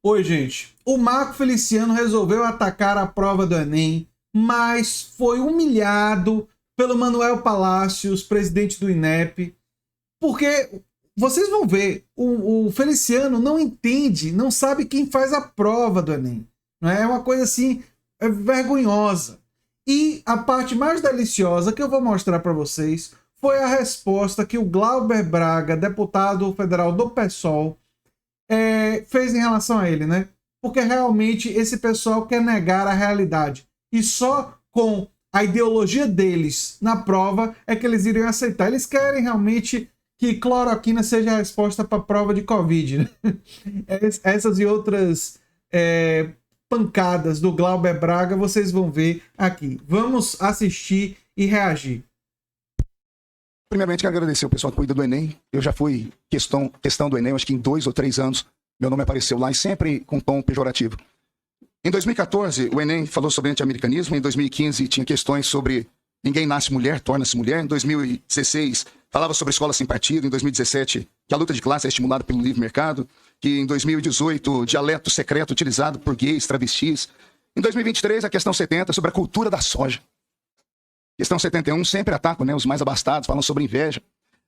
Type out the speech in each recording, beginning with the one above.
Oi, gente. O Marco Feliciano resolveu atacar a prova do Enem, mas foi humilhado pelo Manuel Palacios, presidente do INEP, porque vocês vão ver, o Feliciano não entende, não sabe quem faz a prova do Enem. Não é? É uma coisa assim, vergonhosa. E a parte mais deliciosa que eu vou mostrar para vocês foi a resposta que o Glauber Braga, deputado federal do PSOL, fez em relação a ele, né? Porque realmente esse pessoal quer negar a realidade. E só com a ideologia deles na prova é que eles iriam aceitar. Eles querem realmente que cloroquina seja a resposta para a prova de Covid, né? Essas e outras pancadas do Glauber Braga vocês vão ver aqui. Vamos assistir e reagir. Primeiramente, quero agradecer o pessoal que cuida do Enem. Eu já fui questão do Enem, acho que em 2 ou 3 anos, meu nome apareceu lá e sempre com tom pejorativo. Em 2014, o Enem falou sobre anti-americanismo. Em 2015, tinha questões sobre ninguém nasce mulher, torna-se mulher. Em 2016, falava sobre escola sem partido. Em 2017, que a luta de classe é estimulada pelo livre mercado. Que em 2018, dialeto secreto utilizado por gays, travestis. Em 2023, a questão 70, sobre a cultura da soja. Questão 71, sempre atacam, né, os mais abastados, falam sobre inveja.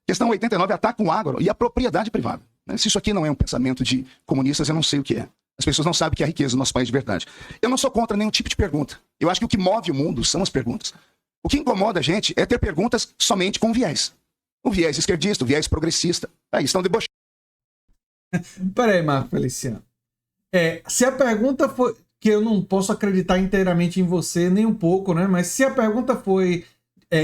Questão 89, atacam o agro e a propriedade privada. Se isso aqui não é um pensamento de comunistas, eu não sei o que é. As pessoas não sabem o que é a riqueza do nosso país de verdade. Eu não sou contra nenhum tipo de pergunta. Eu acho que o que move o mundo são as perguntas. O que incomoda a gente é ter perguntas somente com viés. O viés esquerdista, o viés progressista. Aí estão debochando. Peraí, Marco Feliciano. Se a pergunta foi... que eu não posso acreditar inteiramente em você, nem um pouco, né? Mas se a pergunta foi...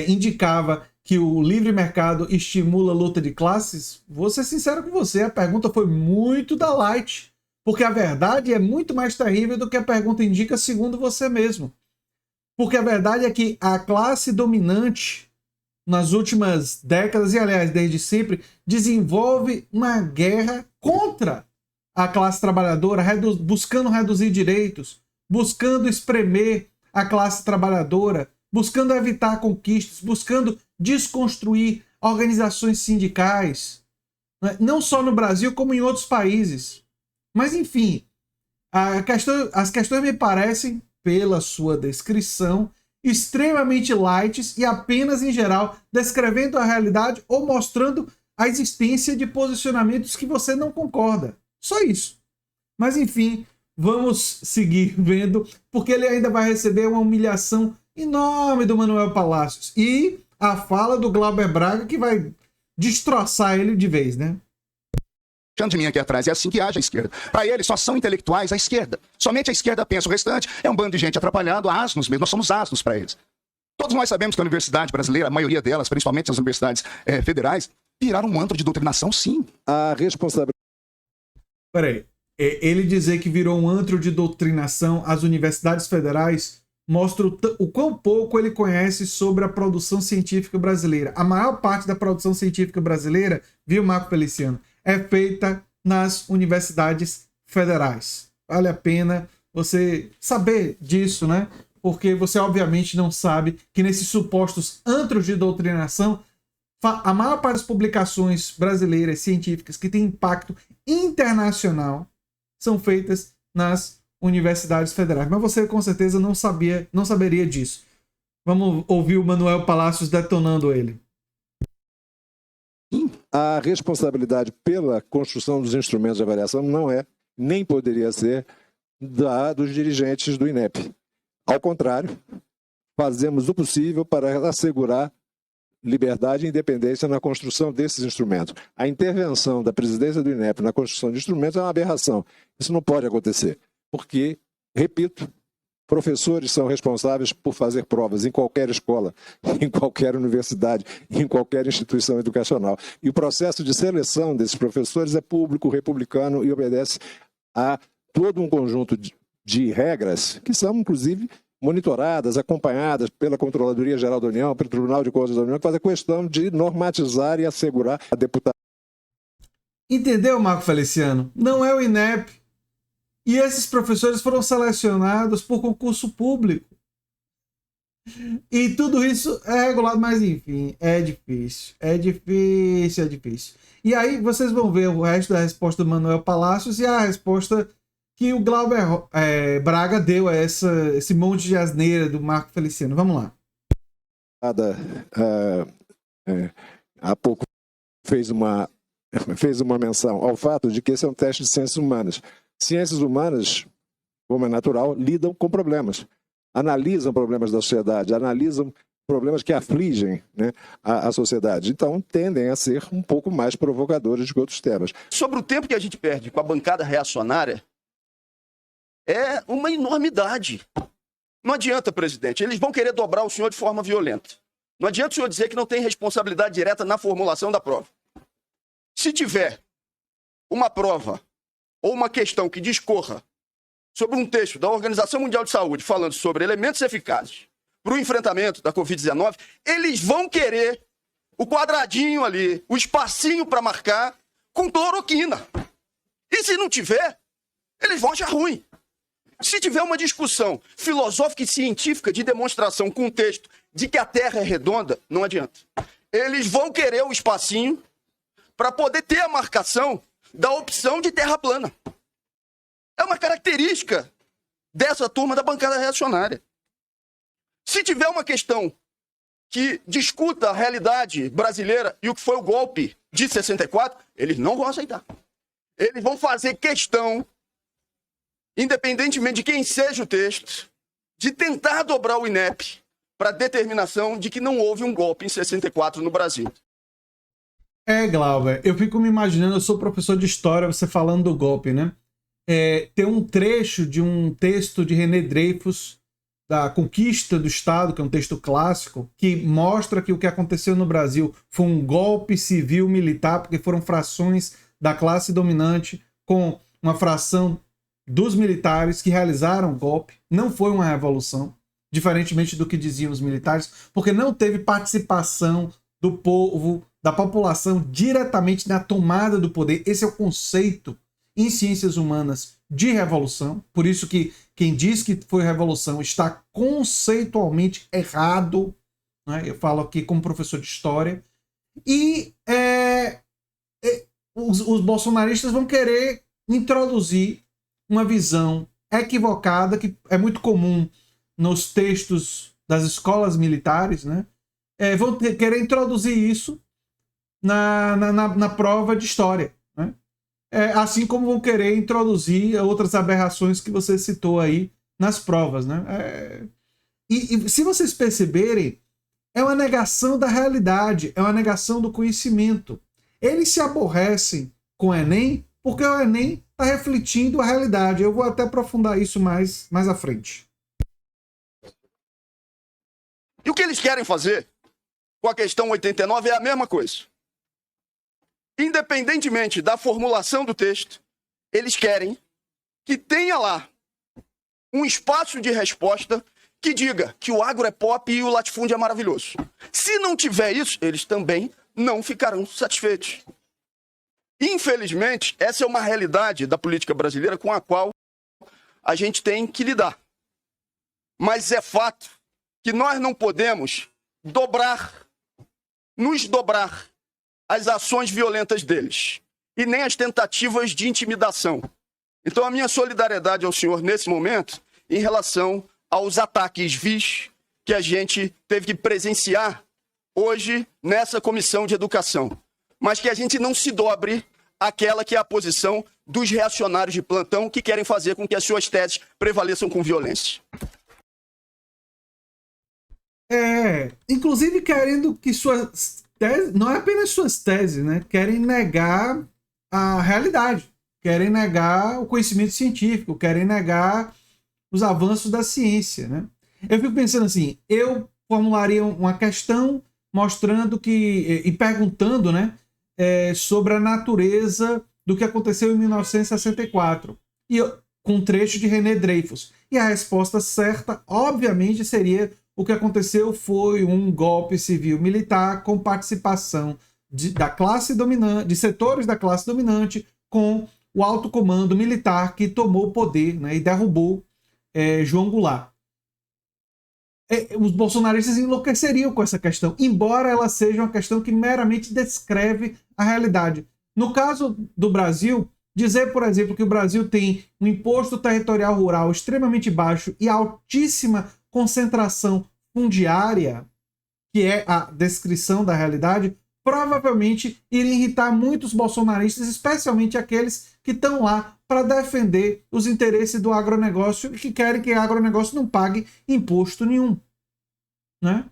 indicava que o livre mercado estimula a luta de classes, vou ser sincero com você, a pergunta foi muito da light. Porque a verdade é muito mais terrível do que a pergunta indica, segundo você mesmo. Porque a verdade é que a classe dominante, nas últimas décadas, e aliás, desde sempre, desenvolve uma guerra contra a classe trabalhadora, buscando reduzir direitos, buscando espremer a classe trabalhadora, buscando evitar conquistas, buscando desconstruir organizações sindicais, não só no Brasil, como em outros países. Mas, enfim, as questões me parecem, pela sua descrição, extremamente light e apenas, em geral, descrevendo a realidade ou mostrando a existência de posicionamentos que você não concorda. Só isso. Mas, enfim, vamos seguir vendo, porque ele ainda vai receber uma humilhação enorme do Manuel Palacios. E a fala do Glauber Braga que vai destroçar ele de vez, né? De mim aqui atrás, é assim que age a esquerda. Para eles, só são intelectuais a esquerda. Somente a esquerda pensa, o restante é um bando de gente atrapalhado, asnos mesmo, nós somos asnos para eles. Todos nós sabemos que a universidade brasileira, a maioria delas, principalmente as universidades federais, viraram um antro de doutrinação, sim. A responsabilidade... Peraí, ele dizer que virou um antro de doutrinação as universidades federais mostra o quão pouco ele conhece sobre a produção científica brasileira. A maior parte da produção científica brasileira, viu, Marco Feliciano, é feita nas universidades federais. Vale a pena você saber disso, né? Porque você obviamente não sabe que nesses supostos antros de doutrinação, a maior parte das publicações brasileiras científicas que têm impacto internacional são feitas nas universidades federais. Mas você com certeza não saberia disso. Vamos ouvir o Manuel Palacios detonando ele. A responsabilidade pela construção dos instrumentos de avaliação não é, nem poderia ser, dos dirigentes do INEP. Ao contrário, fazemos o possível para assegurar liberdade e independência na construção desses instrumentos. A intervenção da presidência do INEP na construção de instrumentos é uma aberração. Isso não pode acontecer, porque, repito, professores são responsáveis por fazer provas em qualquer escola, em qualquer universidade, em qualquer instituição educacional. E o processo de seleção desses professores é público, republicano e obedece a todo um conjunto de regras que são, inclusive, monitoradas, acompanhadas pela Controladoria Geral da União, pelo Tribunal de Contas da União, que faz a questão de normatizar e assegurar a deputada. Entendeu, Marco Feliciano? Não é o INEP. E esses professores foram selecionados por concurso público. E tudo isso é regulado, mas enfim, é difícil. É difícil, é difícil. E aí vocês vão ver o resto da resposta do Manuel Palacios e a resposta que o Glauber Braga deu a esse monte de asneira do Marco Feliciano. Vamos lá. Há pouco fez uma menção ao fato de que esse é um teste de ciências humanas. Ciências humanas, como é natural, lidam com problemas. Analisam problemas da sociedade, analisam problemas que afligem, né, a sociedade. Então, tendem a ser um pouco mais provocadores do que outros temas. Sobre o tempo que a gente perde com a bancada reacionária, é uma enormidade. Não adianta, presidente, eles vão querer dobrar o senhor de forma violenta. Não adianta o senhor dizer que não tem responsabilidade direta na formulação da prova. Se tiver uma prova ou uma questão que discorra sobre um texto da Organização Mundial de Saúde falando sobre elementos eficazes para o enfrentamento da Covid-19, eles vão querer o quadradinho ali, o espacinho para marcar com cloroquina. E se não tiver, eles vão achar ruim. Se tiver uma discussão filosófica e científica de demonstração com um texto de que a Terra é redonda, não adianta. Eles vão querer o espacinho para poder ter a marcação da opção de terra plana. É uma característica dessa turma da bancada reacionária. Se tiver uma questão que discuta a realidade brasileira e o que foi o golpe de 64, eles não vão aceitar. Eles vão fazer questão, independentemente de quem seja o texto, de tentar dobrar o INEP para a determinação de que não houve um golpe em 64 no Brasil. Glauber, eu fico me imaginando, eu sou professor de história, você falando do golpe, né? Tem um trecho de um texto de René Dreyfus, da Conquista do Estado, que é um texto clássico, que mostra que o que aconteceu no Brasil foi um golpe civil-militar, porque foram frações da classe dominante com uma fração dos militares que realizaram o golpe. Não foi uma revolução, diferentemente do que diziam os militares, porque não teve participação do povo, da população diretamente na tomada do poder. Esse é o conceito em ciências humanas de revolução. Por isso que quem diz que foi revolução está conceitualmente errado, né? Eu falo aqui como professor de história. E os bolsonaristas vão querer introduzir uma visão equivocada, que é muito comum nos textos das escolas militares, né? Vão querer introduzir isso na prova de história, né? Assim como vão querer introduzir outras aberrações que você citou aí nas provas, né? E se vocês perceberem, é uma negação da realidade, é uma negação do conhecimento. Eles se aborrecem com o Enem porque o Enem está refletindo a realidade. Eu vou até aprofundar isso mais à frente. E o que eles querem fazer com a questão 89 é a mesma coisa. Independentemente da formulação do texto, eles querem que tenha lá um espaço de resposta que diga que o agro é pop e o latifúndio é maravilhoso. Se não tiver isso, eles também não ficarão satisfeitos. Infelizmente, essa é uma realidade da política brasileira com a qual a gente tem que lidar. Mas é fato que nós não podemos nos dobrar às ações violentas deles e nem às tentativas de intimidação. Então, a minha solidariedade ao senhor nesse momento em relação aos ataques vis que a gente teve que presenciar hoje nessa comissão de educação. Mas que a gente não se dobre àquela que é a posição dos reacionários de plantão que querem fazer com que as suas teses prevaleçam com violência. Inclusive querendo que suas teses, não é apenas suas teses, né? Querem negar a realidade, querem negar o conhecimento científico, querem negar os avanços da ciência, né? Eu fico pensando assim, eu formularia uma questão mostrando e perguntando, né, sobre a natureza do que aconteceu em 1964, com um trecho de René Dreyfus. E a resposta certa, obviamente, seria: o que aconteceu foi um golpe civil-militar com participação da classe dominante, de setores da classe dominante, com o alto comando militar que tomou o poder, né, e derrubou João Goulart. Os bolsonaristas enlouqueceriam com essa questão, embora ela seja uma questão que meramente descreve a realidade. No caso do Brasil, Dizer, por exemplo, que o Brasil tem um imposto territorial rural extremamente baixo e altíssima concentração fundiária, que é a descrição da realidade, provavelmente iria irritar muitos bolsonaristas, especialmente aqueles que estão lá para defender os interesses do agronegócio e que querem que o agronegócio não pague imposto nenhum, né?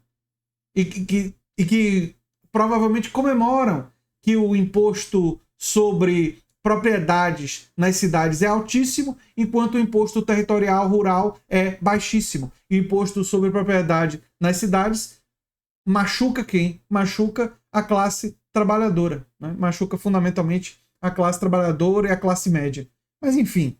E que provavelmente comemoram que o imposto sobre propriedades nas cidades é altíssimo, enquanto o imposto territorial rural é baixíssimo. E o imposto sobre propriedade nas cidades machuca quem? Machuca a classe trabalhadora, né? Machuca fundamentalmente a classe trabalhadora e a classe média. Mas enfim,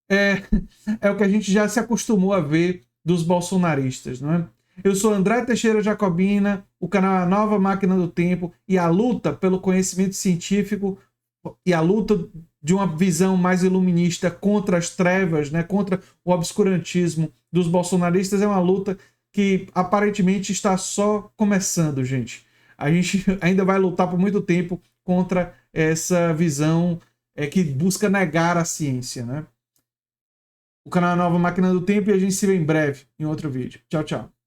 é o que a gente já se acostumou a ver dos bolsonaristas, não é? Eu sou André Teixeira Jacobina, o canal é a Nova Máquina do Tempo, e a luta pelo conhecimento científico e a luta de uma visão mais iluminista contra as trevas, né, contra o obscurantismo dos bolsonaristas é uma luta que aparentemente está só começando, gente. A gente ainda vai lutar por muito tempo contra essa visão que busca negar a ciência, né? O canal é a Nova Máquina do Tempo e a gente se vê em breve em outro vídeo. Tchau, tchau.